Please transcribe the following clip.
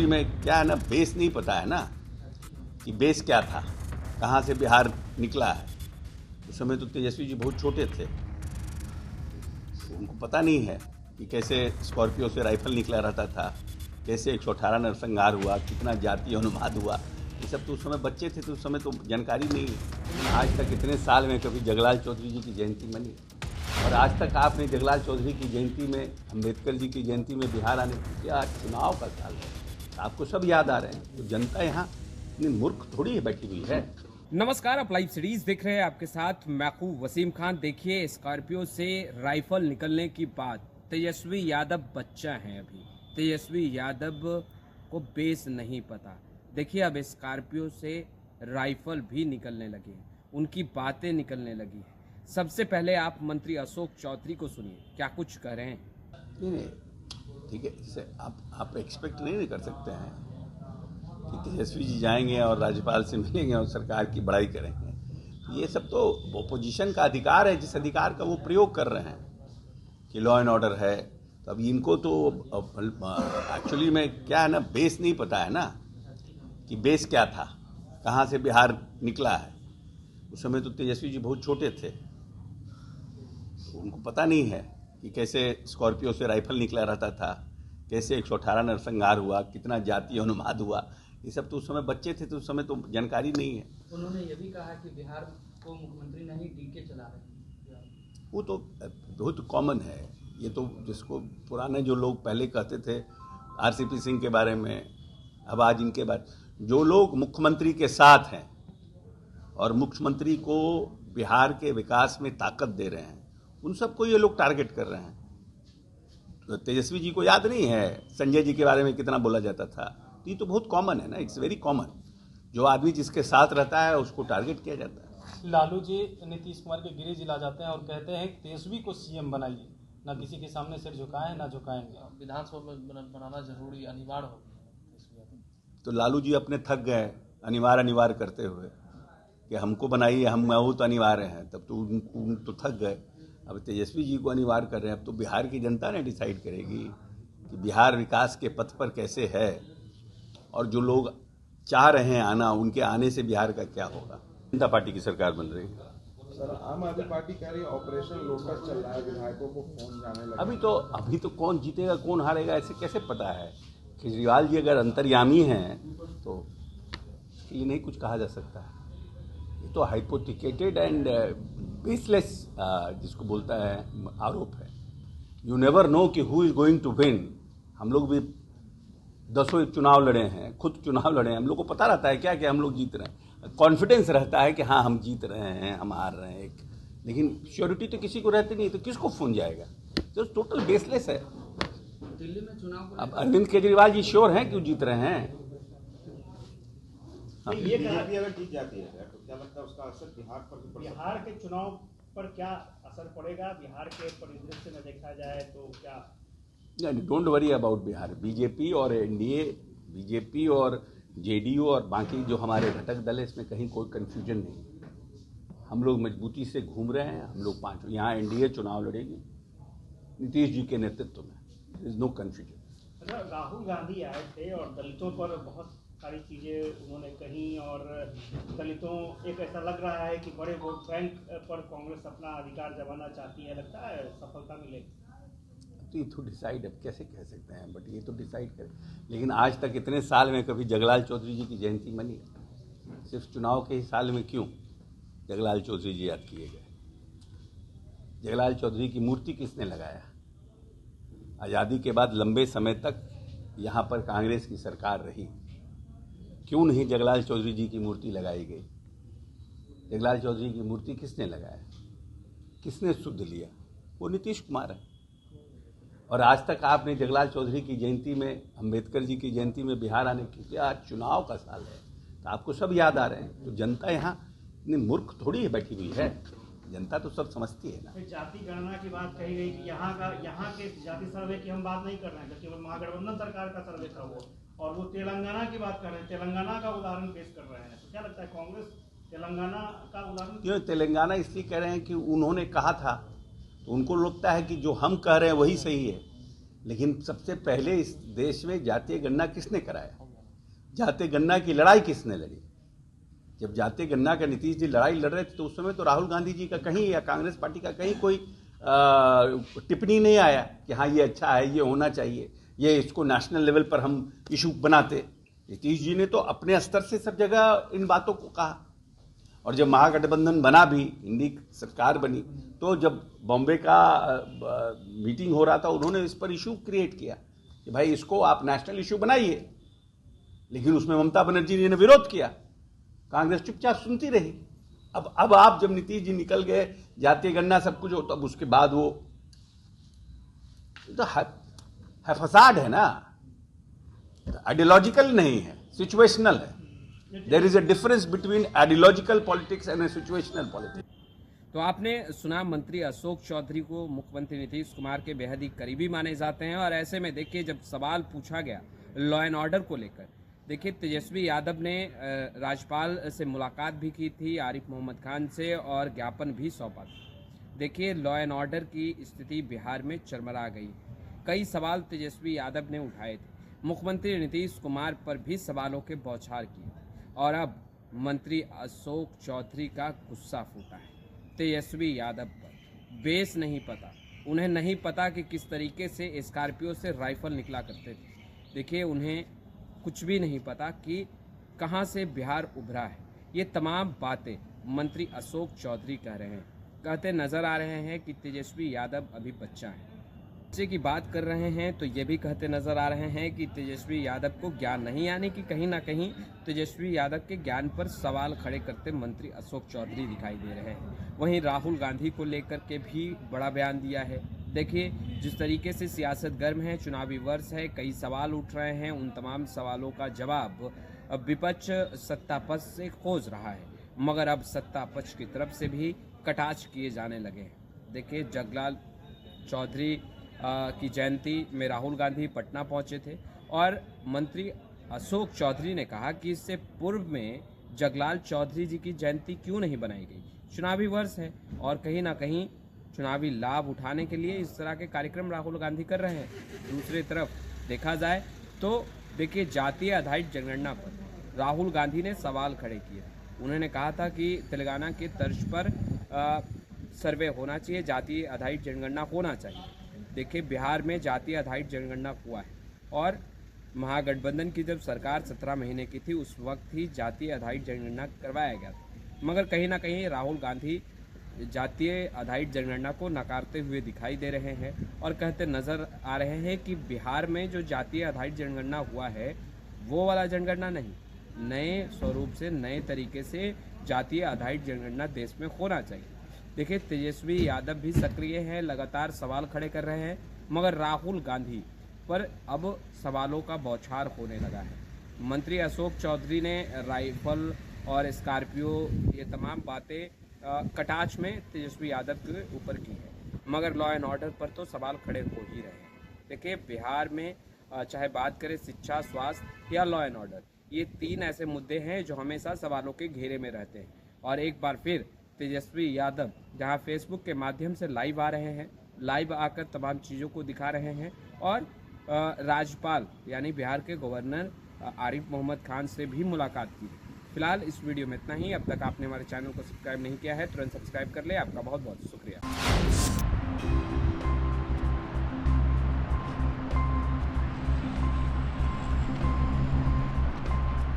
Actually में क्या है ना, बेस नहीं पता है ना कि बेस क्या था, कहाँ से बिहार निकला है। उस समय तो तेजस्वी जी बहुत छोटे थे, उनको पता नहीं है कि कैसे स्कॉर्पियो से राइफल निकला रहता था, कैसे 118 नरसंहार हुआ, कितना जातीय अनुवाद हुआ। ये सब तो उस समय बच्चे थे, तो उस समय तो जानकारी नहीं है। आज तक इतने साल में कभी जगलाल चौधरी जी की जयंती मनी, और आज तक आपने जगलाल चौधरी की जयंती में, अम्बेडकर जी की जयंती में बिहार आने की, क्या चुनाव का साल है, आपको सब याद आ रहे हैं। तो जनता यहाँ इतनी मूर्ख थोड़ी है बैठी हुई है। नमस्कार, आप लाइव सीरीज देख रहे हैं, आपके साथ मैं हूं वसीम खान। देखिए, स्कॉर्पियो से राइफल निकलने की बात, तेजस्वी यादव बच्चा हैं अभी, तेजस्वी यादव को बेस नहीं पता। देखिए, अब स्कॉर्पियो से राइफल भी निकलने लगे हैं, उनकी बातें निकलने लगी हैं। सबसे पहले आप मंत्री अशोक चौधरी को सुनिए, क्या कुछ कह रहे हैं। नहीं, ठीक है, इससे आप एक्सपेक्ट नहीं कर सकते हैं कि तेजस्वी जी जाएंगे और राज्यपाल से मिलेंगे और सरकार की बड़ाई करेंगे। ये सब तो ओपोजिशन का अधिकार है, जिस अधिकार का वो प्रयोग कर रहे हैं कि लॉ एंड ऑर्डर है। तो अब इनको तो एक्चुअली में क्या है ना, बेस नहीं पता है ना कि बेस क्या था, कहाँ से बिहार निकला है। उस समय तो तेजस्वी जी बहुत छोटे थे, उनको पता नहीं है कि कैसे स्कॉर्पियो से राइफल निकला रहता था, कैसे 118 नरसंहार हुआ, कितना जातीय अनुवाद हुआ। ये सब तो उस समय बच्चे थे, तो उस समय तो जानकारी नहीं है। उन्होंने ये भी कहा कि बिहार को मुख्यमंत्री नहीं डीके चला रहे हैं। वो तो बहुत कॉमन है। ये तो जिसको पुराने जो लोग पहले कहते थे आरसीपी सिंह के बारे में, अब आज इनके बारे, जो लोग मुख्यमंत्री के साथ हैं और मुख्यमंत्री को बिहार के विकास में ताकत दे रहे हैं, उन सबको ये लोग टारगेट कर रहे हैं। तो तेजस्वी जी को याद नहीं है संजय जी के बारे में कितना बोला जाता था। तो ये तो बहुत कॉमन है ना, इट्स वेरी कॉमन। जो आदमी जिसके साथ रहता है उसको टारगेट किया जाता है। लालू जी नीतीश कुमार के गृह जिला जाते हैं और कहते हैं तेजस्वी को सीएम बनाइए, ना किसी के सामने सिर झुकाएं ना झुकाएंगे। विधानसभा में बनाना जरूरी अनिवार्य हो गया। तो लालू जी अपने थक गए अनिवार्य करते हुए कि हमको बनाइए, हम बहुत अनिवार्य हैं। तब तो उन तो थक गए। अब तेजस्वी जी को अनिवार्य कर रहे हैं। अब तो बिहार की जनता ने डिसाइड करेगी कि बिहार विकास के पथ पर कैसे है, और जो लोग चाह रहे हैं आना, उनके आने से बिहार का क्या होगा। जनता पार्टी की सरकार बन रही है। सर, आम आदमी पार्टी कह रही है ऑपरेशन लोटस चल रहा है, विधायकों को फोन जाने लगा। अभी तो कौन जीतेगा कौन हारेगा ऐसे कैसे पता है। केजरीवाल जी अगर अंतर्यामी हैं तो ये नहीं कुछ कहा जा सकता है। ये तो हाइपोथिकेटेड एंड बेसलेस जिसको बोलता है आरोप है। यू नेवर नो कि who is going to win. हम लोग भी 10 चुनाव लड़े हैं, खुद चुनाव लड़े हैं, हम लोग को पता रहता है क्या कि हम लोग जीत रहे हैं। कॉन्फिडेंस रहता है कि हाँ हम जीत रहे हैं, हम हार रहे हैं, लेकिन श्योरिटी तो किसी को रहती नहीं। तो किसको फोन जाएगा, तो टोटल बेसलेस है। दिल्ली में चुनाव को अब अरविंद केजरीवाल जी श्योर हैं क्यों जीत रहे हैं। हाँ। ये बीजेपी अगर जीत जाती है तो क्या लगता है उसका असर बिहार पर भी पड़ सकता है? बिहार के चुनाव पर क्या असर पड़ेगा? बिहार के परिदृश्य में देखा जाए तो क्या? Don't worry about Bihar. BJP और एनडीए, बीजेपी और जेडीयू और बाकी जो हमारे घटक दल है, इसमें कहीं कोई कंफ्यूजन नहीं। हम लोग मजबूती से घूम रहे हैं। हम लोग 5 यहाँ एनडीए चुनाव लड़ेगी नीतीश जी के नेतृत्व में। There is no confusion. Rahul Gandhi आए थे और दलितों पर बहुत सारी चीजें उन्होंने कही, और दलितों, एक ऐसा लग रहा है कि बड़े वोट बैंक पर कांग्रेस अपना अधिकार जमाना चाहती है। लगता है सफलता मिलेगी? तो ये तो डिसाइड अब कैसे कह सकते हैं, बट ये तो डिसाइड करें। लेकिन आज तक इतने साल में कभी जगलाल चौधरी जी की जयंती मनी, सिर्फ चुनाव के ही साल में क्यों जगलाल चौधरी जी याद किए गए। जगलाल चौधरी की मूर्ति किसने लगाया? आज़ादी के बाद लंबे समय तक यहाँ पर कांग्रेस की सरकार रही, क्यों नहीं जगलाल चौधरी जी की मूर्ति लगाई गई? जगलाल चौधरी की मूर्ति किसने लगाया, किसने शुद्ध लिया? वो नीतीश कुमार है। और आज तक आपने जगलाल चौधरी की जयंती में, अम्बेडकर जी की जयंती में बिहार आने की, क्या चुनाव का साल है, तो आपको सब याद आ रहे हैं। तो जनता यहाँ इतनी मूर्ख थोड़ी है बैठी हुई है। जनता तो सब समझती है ना। जाति गणना की बात कही गई कि यहाँ के जाति सर्वे की हम बात नहीं कर रहे हैं, केवल महागठबंधन सरकार का सर्वे था वो, और वो तेलंगाना की बात कर रहे हैं, तेलंगाना का उदाहरण पेश कर रहे हैं। तो क्या लगता है कांग्रेस तेलंगाना का उदाहरण क्यों तेलंगाना इसलिए कह रहे हैं कि उन्होंने कहा था, तो उनको लगता है कि जो हम कह रहे हैं वही सही है। लेकिन सबसे पहले इस देश में जातीय गणना किसने कराया? जातीय गणना की लड़ाई किसने लड़ी? जब जातीय गणना का नीतीश जी लड़ाई लड़ रहे थे तो उस समय तो राहुल गांधी जी का कहीं या कांग्रेस पार्टी का कहीं कोई टिप्पणी नहीं आया कि हाँ ये अच्छा है, ये होना चाहिए, ये इसको नेशनल लेवल पर हम इशू बनाते। नीतीश जी ने तो अपने स्तर से सब जगह इन बातों को कहा। और जब महागठबंधन बना भी, इंडी सरकार बनी, तो जब बॉम्बे का मीटिंग हो रहा था उन्होंने इस पर इशू क्रिएट किया कि भाई इसको आप नेशनल इशू बनाइए, लेकिन उसमें ममता बनर्जी जी ने विरोध किया, कांग्रेस चुपचाप सुनती रही। अब आप जब नीतीश जी निकल गए, जातीय गणना सब कुछ हो, तब उसके बाद वो तो फसाद है ना, आइडियोलॉजिकल नहीं है, सिचुएशनल है। There is a difference between ideological politics and situational politics. तो आपने सुना, मंत्री अशोक चौधरी को मुख्यमंत्री नीतीश कुमार के बेहद ही करीबी माने जाते हैं। और ऐसे में देखिए, जब सवाल पूछा गया लॉ एंड ऑर्डर को लेकर, देखिए तेजस्वी यादव ने राज्यपाल से मुलाकात भी की थी, आरिफ मोहम्मद खान से, और ज्ञापन भी सौंपा था। देखिए लॉ एंड ऑर्डर की स्थिति बिहार में चरमरा गई। कई सवाल तेजस्वी यादव ने उठाए थे, मुख्यमंत्री नीतीश कुमार पर भी सवालों के बौछार किए, और अब मंत्री अशोक चौधरी का गुस्सा फूटा है तेजस्वी यादव पर। बेस नहीं पता, उन्हें नहीं पता कि किस तरीके से स्कॉर्पियो से राइफल निकला करते थे। देखिए उन्हें कुछ भी नहीं पता कि कहां से बिहार उभरा है। ये तमाम बातें मंत्री अशोक चौधरी कह रहे हैं, कहते नजर आ रहे हैं कि तेजस्वी यादव अभी बच्चा है। बच्चे की बात कर रहे हैं तो ये भी कहते नजर आ रहे हैं कि तेजस्वी यादव को ज्ञान नहीं, यानी कि कहीं ना कहीं तेजस्वी यादव के ज्ञान पर सवाल खड़े करते मंत्री अशोक चौधरी दिखाई दे रहे हैं। वहीं राहुल गांधी को लेकर के भी बड़ा बयान दिया है। देखिए जिस तरीके से सियासत गर्म है, चुनावी वर्ष है, कई सवाल उठ रहे हैं, उन तमाम सवालों का जवाब अब विपक्ष सत्ता पक्ष से खोज रहा है, मगर अब सत्ता पक्ष की तरफ से भी कटाक्ष किए जाने लगे हैं। देखिए जगलाल चौधरी की जयंती में राहुल गांधी पटना पहुंचे थे, और मंत्री अशोक चौधरी ने कहा कि इससे पूर्व में जगलाल चौधरी जी की जयंती क्यों नहीं बनाई गई। चुनावी वर्ष है और कहीं ना कहीं चुनावी लाभ उठाने के लिए इस तरह के कार्यक्रम राहुल गांधी कर रहे हैं। दूसरी तरफ देखा जाए तो देखिए जातीय आधारित जनगणना पर राहुल गांधी ने सवाल खड़े किए। उन्होंने कहा था कि तेलंगाना के तर्ज पर सर्वे होना चाहिए, जातीय आधारित जनगणना होना चाहिए। देखिए बिहार में जातीय आधारित जनगणना हुआ है, और महागठबंधन की जब सरकार 17 महीने की थी उस वक्त ही जातीय आधारित जनगणना करवाया गया था, मगर कहीं ना कहीं राहुल गांधी जातीय आधारित जनगणना को नकारते हुए दिखाई दे रहे हैं, और कहते नजर आ रहे हैं कि बिहार में जो जातीय आधारित जनगणना हुआ है वो वाला जनगणना नहीं, नए स्वरूप से, नए तरीके से जातीय आधारित जनगणना देश में होना चाहिए। देखिए तेजस्वी यादव भी सक्रिय हैं, लगातार सवाल खड़े कर रहे हैं, मगर राहुल गांधी पर अब सवालों का बौछार होने लगा है। मंत्री अशोक चौधरी ने राइफल और स्कॉर्पियो ये तमाम बातें कटाक्ष में तेजस्वी यादव के ऊपर की है, मगर लॉ एंड ऑर्डर पर तो सवाल खड़े हो ही रहे हैं। देखिए बिहार में चाहे बात करें शिक्षा, स्वास्थ्य या लॉ एंड ऑर्डर, ये 3 ऐसे मुद्दे हैं जो हमेशा सवालों के घेरे में रहते हैं। और एक बार फिर तेजस्वी यादव जहां फेसबुक के माध्यम से लाइव आ रहे हैं, लाइव आकर तमाम चीज़ों को दिखा रहे हैं, और राज्यपाल यानी बिहार के गवर्नर आरिफ मोहम्मद खान से भी मुलाकात की। फिलहाल इस वीडियो में इतना ही। अब तक आपने हमारे चैनल को सब्सक्राइब नहीं किया है, तुरंत सब्सक्राइब कर ले। आपका बहुत बहुत शुक्रिया।